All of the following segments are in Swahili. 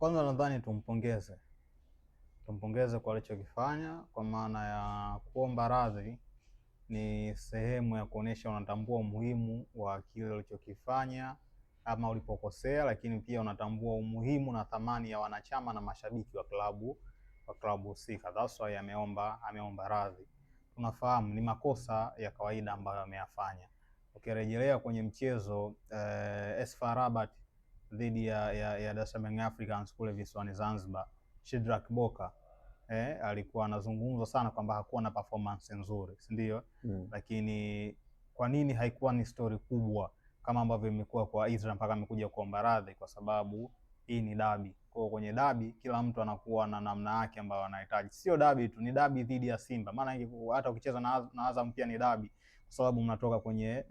Kwanza nadhani tumpongeze kwa alichokifanya, kwa maana ya kuomba radhi ni sehemu ya kuonesha unatambua umuhimu wa kile ulichokifanya ama ulipokosea, lakini pia unatambua umuhimu na thamani ya wanachama na mashabiki wa klabu husika. That's why ameomba radhi. Tunafahamu ni makosa ya kawaida ambayo ameyafanya. Ukirejelea kwenye mchezo AS FAR Rabat dhidi ya Dar es Salaam Africans kule visiwani Zanzibar, Shedrack Boka alikuwa anazungumzwa sana kwamba hakuwa na performance nzuri, si ndio? Lakini kwa nini haikuwa ni story kubwa kama ambavyo imekuwa kwa Israel mpaka amekuja kuomba radhi? Kwa sababu hii ni dabi. Kwa kwenye dabi kila mtu anakuwa na namna yake ambayo anahitaji. Sio dabi tu, ni dabi dhidi ya Simba. Maana hata ukicheza na Azam pia ni dabi kwa sababu mnatoka kwenye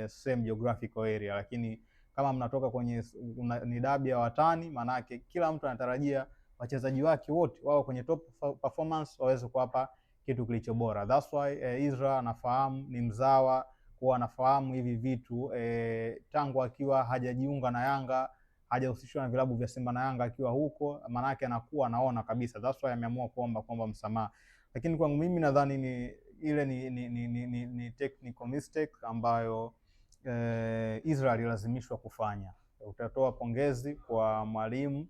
same geographical area, lakini kama mnatoka kwenye ni dabi ya watani, maana yake kila mtu anatarajia wachezaji wake wote wao kwenye top performance waweze kuwapa kitu kilicho bora. That's why Israel anafahamu, ni mzawa, kwa anafahamu hivi vitu tangu akiwa hajajiunga na Yanga, hajahusishwa na vilabu vya Simba na Yanga, akiwa huko maana yake anakuwa anaona kabisa. That's why ameamua kuomba msamaha. Lakini kwangu mimi nadhani ni technical mistake ambayo Israel ilazimishwa kufanya. Utatoa pongezi kwa mwalimu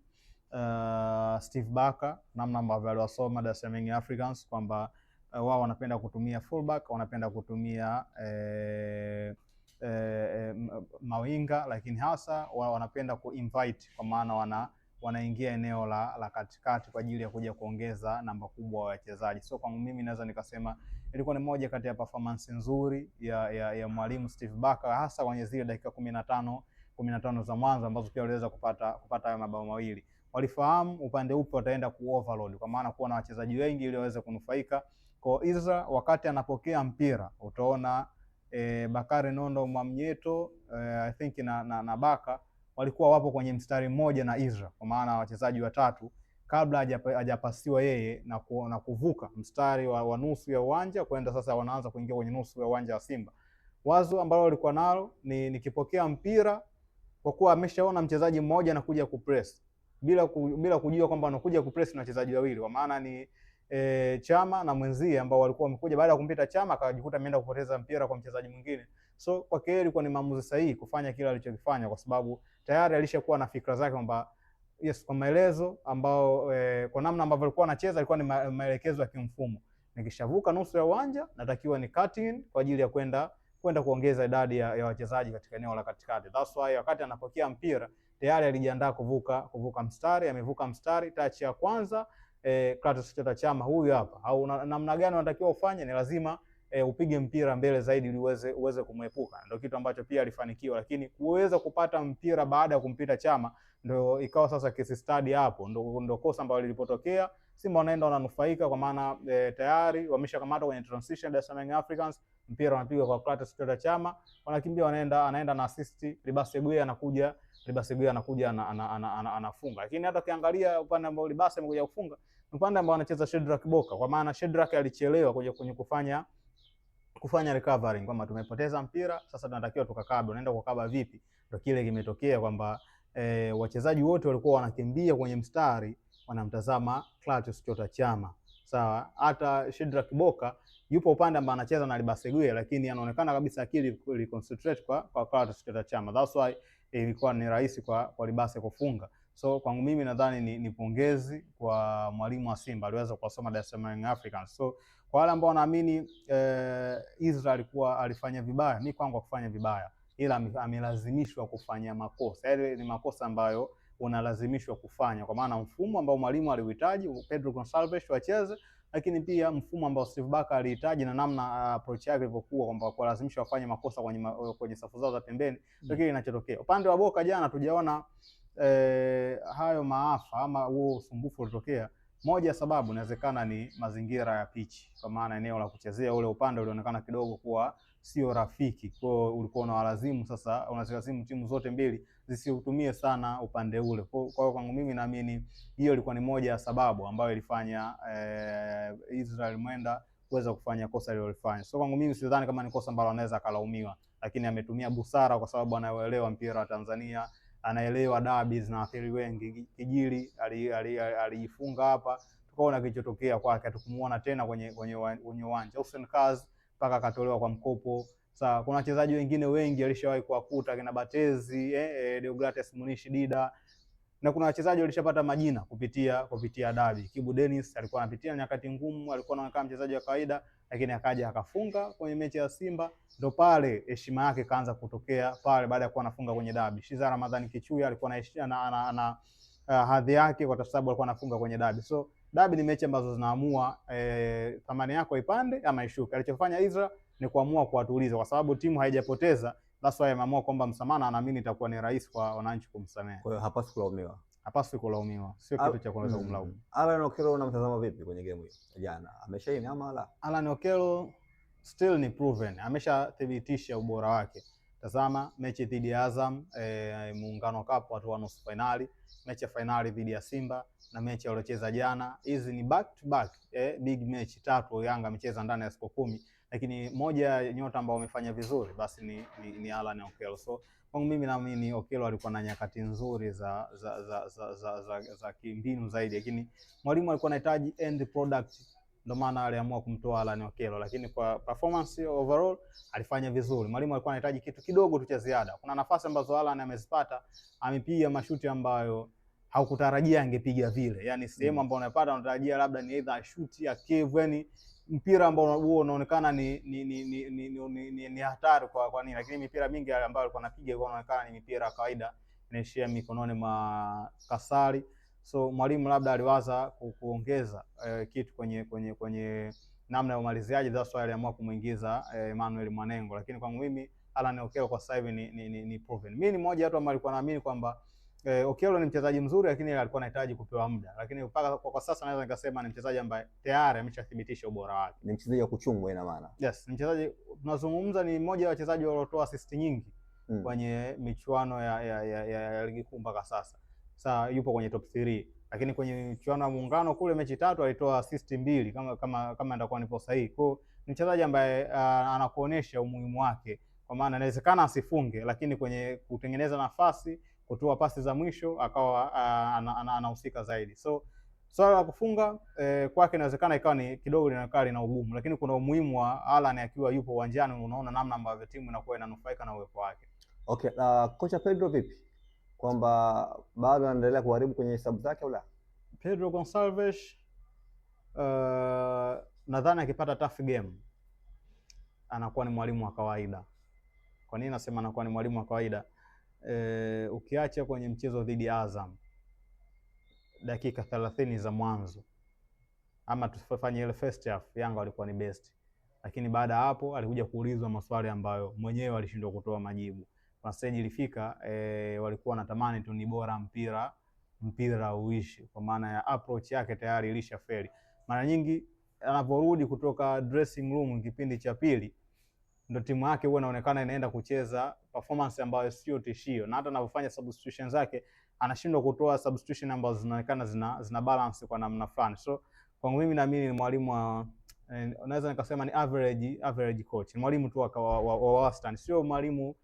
Steve Barker, namna ambavyo aliwasoma Dar es Salaam Africans kwamba wao wanapenda kutumia fullback, wanapenda kutumia mawinga, lakini hasa wanapenda kuinvite, kwa maana wanaingia eneo la katikati kwa ajili ya kuja kuongeza namba kubwa wa wachezaji. So kwangu mimi naweza nikasema ilikuwa ni moja kati ya performance nzuri ya mwalimu Steve Barker, hasa kwenye zile dakika 15 za mwanzo ambazo pia waliweza kupata mabao mawili. Walifahamu upande upi wataenda ku-overload, kwa maana kuwa na wachezaji wengi ili waweze kunufaika. Kwa Israel wakati anapokea mpira utaona Bakari Nondo Mwamnyeto I think na Baka walikuwa wapo kwenye mstari mmoja na Israel, kwa maana wachezaji watatu kabla hajapasiwa yeye na kuvuka mstari wa nusu ya uwanja kwenda sasa wanaanza kuingia kwenye nusu ya uwanja wa Simba. Wazo ambalo walikuwa nalo ni nikipokea mpira, kwa kuwa ameshaona mchezaji mmoja anakuja kupress bila kujua kwamba anakuja kupress na wachezaji wawili, kwa maana ni Chama na mwenzie ambao walikuwa wamekuja baada ya kumpita Chama, akajikuta ameenda kupoteza mpira kwa mchezaji mwingine. So kwa kweli ilikuwa ni maamuzi sahihi kufanya kile alichokifanya, kwa sababu tayari alishakuwa na fikra zake kwamba yes, kwa maelezo ambao kwa namna ambavyo alikuwa anacheza ilikuwa ni maelekezo ya kimfumo. Nikishavuka nusu ya uwanja natakiwa ni cut in kwa ajili ya kwenda kuongeza idadi ya wachezaji katika eneo la katikati. That's why wakati anapokea mpira tayari alijiandaa kuvuka mstari, amevuka mstari, touch ya kwanza Clatous Chota Chama huyu hapa, au namna gani unatakiwa ufanye, ni lazima upige mpira mbele zaidi ili uweze kumwepuka. Ndio kitu ambacho pia alifanikiwa, lakini kuweza kupata mpira baada ya kumpita Chama ndio ikawa sasa case study hapo, ndio kosa ambalo lilipotokea. Simba wanaenda wananufaika, kwa maana tayari wameshakamata kwenye transition Dar es Salaam Africans, mpira unapiga kwa Clatous Chota Chama, wanakimbia anaenda na assist, Libase Gueye anakuja anafunga. Lakini hata ukiangalia upande ambao Libase amekuja kufunga, upande ambao anacheza Shedrack Boka, kwa maana Shedrack alichelewa kwenye kufanya recovering, kwamba tumepoteza mpira sasa tunatakiwa tukakabe. Unaenda kukaba vipi? Ndio kile kimetokea kwamba wachezaji wote walikuwa wanakimbia kwenye mstari wanamtazama Clatous Chota Chama. Sawa, hata Shedrack Boka yupo upande ambao anacheza na Libase Gueye, lakini anaonekana kabisa akili ili concentrate kwa Clatous Chota Chama. That's why ilikuwa ni rahisi kwa Libase kufunga. So kwangu mimi nadhani ni pongezi kwa mwalimu wa Simba, aliweza kuwasoma Dar es Salaam Africans. So kwa wale ambao wanaamini Israel alifanya vibaya, mimi kwangu hakufanya vibaya, ila amelazimishwa kufanya makosa. Yaani ni makosa ambayo unalazimishwa kufanya, kwa maana mfumo ambao mwalimu aliuhitaji Pedro Gonçalves wacheze, lakini pia mfumo ambao Steve Barker alihitaji na namna approach yake ilivyokuwa, kwamba kwa lazimishwa wafanye makosa kwenye safu zao za pembeni. Ndio kile kinachotokea. Upande wa Boka jana tujaona hayo maafa ama huo usumbufu ulitokea. Moja ya sababu inawezekana ni mazingira ya pitch, kwa maana eneo la kuchezea ule upande ulionekana kidogo kuwa sio rafiki. Kwa hiyo ulikuwa unalazimu timu zote mbili zisiutumie sana upande ule. Kwa hiyo kwangu mimi naamini hiyo ilikuwa ni moja ya sababu ambayo ilifanya Israel Mwenda kuweza kufanya kosa lililofanya. So kwangu mimi sidhani kama ni kosa ambalo anaweza akalaumiwa, lakini ametumia busara kwa sababu anaelewa mpira wa Tanzania, anaelewa dabi zinaathiri wengi. Kijili alijifunga hapa, tukaona kilichotokea kwake, hatukumuona tena kwenye uwanja. Hussein Kaz mpaka akatolewa kwa mkopo. Sasa kuna wachezaji wengine wengi alishawahi kuwakuta kina Batezi, Deogrates Munishi Dida, na kuna wachezaji walishapata majina kupitia dabi. Kibu Dennis alikuwa anapitia nyakati ngumu, alikuwa anaonekana mchezaji wa kawaida, lakini akaja akafunga kwenye mechi ya Simba, ndo pale heshima yake kaanza kutokea pale baada ya kuwa anafunga kwenye dabi. Shiza Ramadhani Kichuya alikuwa na hadhi yake kwa sababu alikuwa anafunga kwenye dabi. So dabi ni mechi ambazo zinaamua thamani yako ipande ama ishuke. Alichofanya Izra ni kuamua kuwatuliza, kwa sababu timu haijapoteza. That's why ameamua kwamba msamaha, anaamini itakuwa ni rahisi kwa wananchi kumsamehe. Kwa hiyo hapaswi kulaumiwa. Hapaswi kulaumiwa. Sio kitu cha kuweza kumlaumu. Alan Okello unamtazama vipi kwenye game hiyo jana? Ameshaini ama la? Alan Okello still ni proven. Ameshathibitisha ubora wake. Tazama mechi dhidi ya Azam, Muungano Cup watu wa nusu finali, mechi ya finali dhidi ya Simba na mechi aliocheza jana. Hizi ni back to back big match tatu Yanga amecheza ndani ya siku 10, lakini moja ya nyota ambao wamefanya vizuri basi ni Alan Okello. So kwangu mimi naamini Okello alikuwa na nyakati nzuri za kimbinu zaidi, lakini mwalimu alikuwa anahitaji end product, ndio maana aliamua kumtoa Alan Okello, lakini kwa performance overall alifanya vizuri. Mwalimu alikuwa anahitaji kitu kidogo tu cha ziada. Kuna nafasi ambazo Alan amezipata, amepiga mashuti ambayo haukutarajia angepiga vile. Yaani sehemu ambayo unapata unatarajia labda ni either shoot ya Kevu, yani mpira ambao huo unaonekana ni hatari kwa nini, lakini mipira mingi ambayo alikuwa anapiga inaonekana ni mipira kawaida, inaishia mikononi mwa Kasari. So mwalimu labda aliwaza kuongeza kitu kwenye namna ya umaliziaji, that's why aliamua kumuingiza Emmanuel Mwanengo, lakini kwangu mimi Alan Okello kwa sasa hivi ni proven. Mimi ni mmoja watu ambao alikuwa naamini kwamba Okello ni mchezaji mzuri, lakini alikuwa anahitaji kupewa muda, lakini mpaka kwa sasa naweza nikasema ni mchezaji ambaye tayari ameshathibitisha ubora wake. Ni mchezaji wa kuchungwa ina maana. Yes, mchezaji tunazungumza ni mmoja wa wachezaji waliotoa assist nyingi kwenye michuano ya ligi kuu mpaka sasa. Sasa yupo kwenye top 3, lakini kwenye michuano ya Muungano kule mechi 3 alitoa assist 2 kama nitakuwa nipo sahihi. Kwa ni mchezaji ambaye anakuonesha umuhimu wake, kwa maana inawezekana asifunge, lakini kwenye kutengeneza nafasi, kutoa pasi za mwisho akawa anahusika zaidi. So swala la kufunga kwake inawezekana ikawa ni kidogo lina ugumu, lakini kuna umuhimu wa Alan akiwa yupo uwanjani, unaona namna ambavyo timu inakuwa inanufaika na uwepo wake. Okay, kocha Pedro vipi? Kwamba bado anaendelea kuharibu kwenye hesabu zake au la? Pedro Gonçalves nadhani akipata tough game anakuwa ni mwalimu wa kawaida. Kwa nini nasema anakuwa ni mwalimu wa kawaida? Ukiacha kwenye mchezo dhidi ya Azam dakika 30 za mwanzo, ama tufanye ile first half, Yanga walikuwa ni best, lakini baada hapo alikuja kuulizwa maswali ambayo mwenyewe alishindwa kutoa majibu. Kwa stage ilifika walikuwa wanatamani tu ni bora mpira uishi, kwa maana ya approach yake tayari ilishafeli. Mara nyingi anaporudi kutoka dressing room kipindi cha pili, ndio timu yake huwa inaonekana inaenda kucheza performance ambayo sio tishio, na hata anapofanya substitution zake anashindwa kutoa substitution ambazo zinaonekana zina balance kwa namna fulani. So kwa mimi naamini ni mwalimu naweza nikasema ni average coach, mwalimu tu wa wastani, sio mwalimu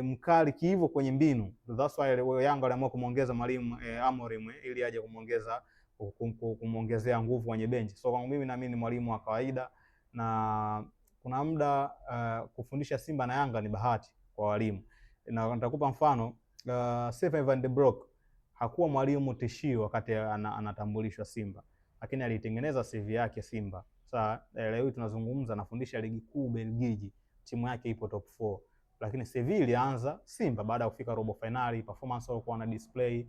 mkali hivyo kwenye mbinu. That's why Yanga aliamua kumuongeza mwalimu Amorim ili aje kumuongezea nguvu kwenye benchi. So kwa mimi naamini ni mwalimu wa kawaida, na kuna muda kufundisha Simba na Yanga ni bahati kwa walimu. Na nitakupa mfano, Steven van der Broek hakuwa mwalimu tishio wakati anatambulishwa Simba, lakini alitengeneza CV yake Simba. Sasa leo tunazungumza anafundisha ligi kuu Belgiji, timu yake ipo top 4, lakini CV ilianza Simba baada ya kufika robo finali, performance walikuwa na display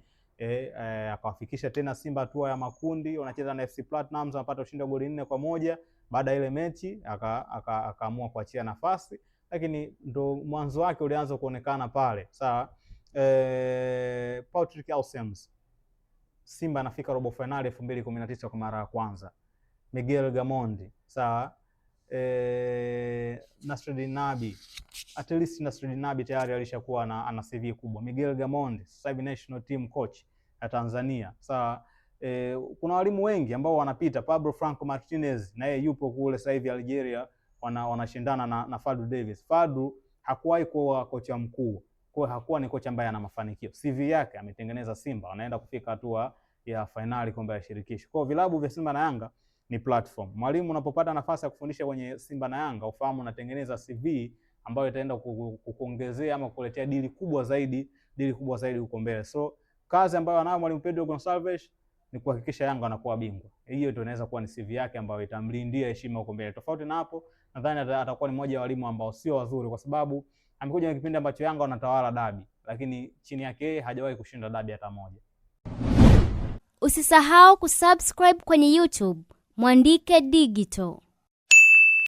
akawafikisha tena Simba hatua ya makundi, wanacheza na FC Platinum, wanapata ushindi wa goli 4-1. Baada ile mechi akaamua kuachia nafasi, lakini ndo mwanzo wake ulianza kuonekana pale. Sawa, Patrick Ausems, Simba anafika robo finali 2019 kwa mara ya kwanza. Miguel Gamondi, sawa, Nasreddine Nabi, at least Nasreddine Nabi tayari alishakuwa ana CV kubwa. Miguel Gamondi sasa hivi national team coach ya Tanzania. Sawa, kuna walimu wengi ambao wanapita. Pablo Franco Martinez na yeye yupo kule sasa hivi Algeria, wanashindana na Fadlu Davis. Fadlu hakuwahi kuwa kocha mkuu, Kwa hiyo hakuwa ni kocha ambaye ana mafanikio. CV yake ametengeneza Simba wanaenda kufika hatua ya finali kombe la shirikisho. Kwa hiyo vilabu vya Simba na Yanga ni platform. Mwalimu unapopata nafasi ya kufundisha kwenye Simba na Yanga, ufahamu unatengeneza CV ambayo itaenda kukuongezea ama kukuletea dili kubwa zaidi huko mbele. So kazi ambayo anayo mwalimu Pedro Gonçalves ni kuhakikisha Yanga wanakuwa bingwa. Hiyo ndio inaweza kuwa ni CV yake ambayo itamlindia heshima huko mbele. Tofauti na hapo, nadhani atakuwa ni mmoja wa walimu ambao sio wazuri, kwa sababu amekuja kwenye kipindi ambacho Yanga wanatawala dabi, lakini chini yake yeye hajawahi kushinda dabi hata moja. Usisahau kusubscribe kwenye YouTube Mwandike Digital.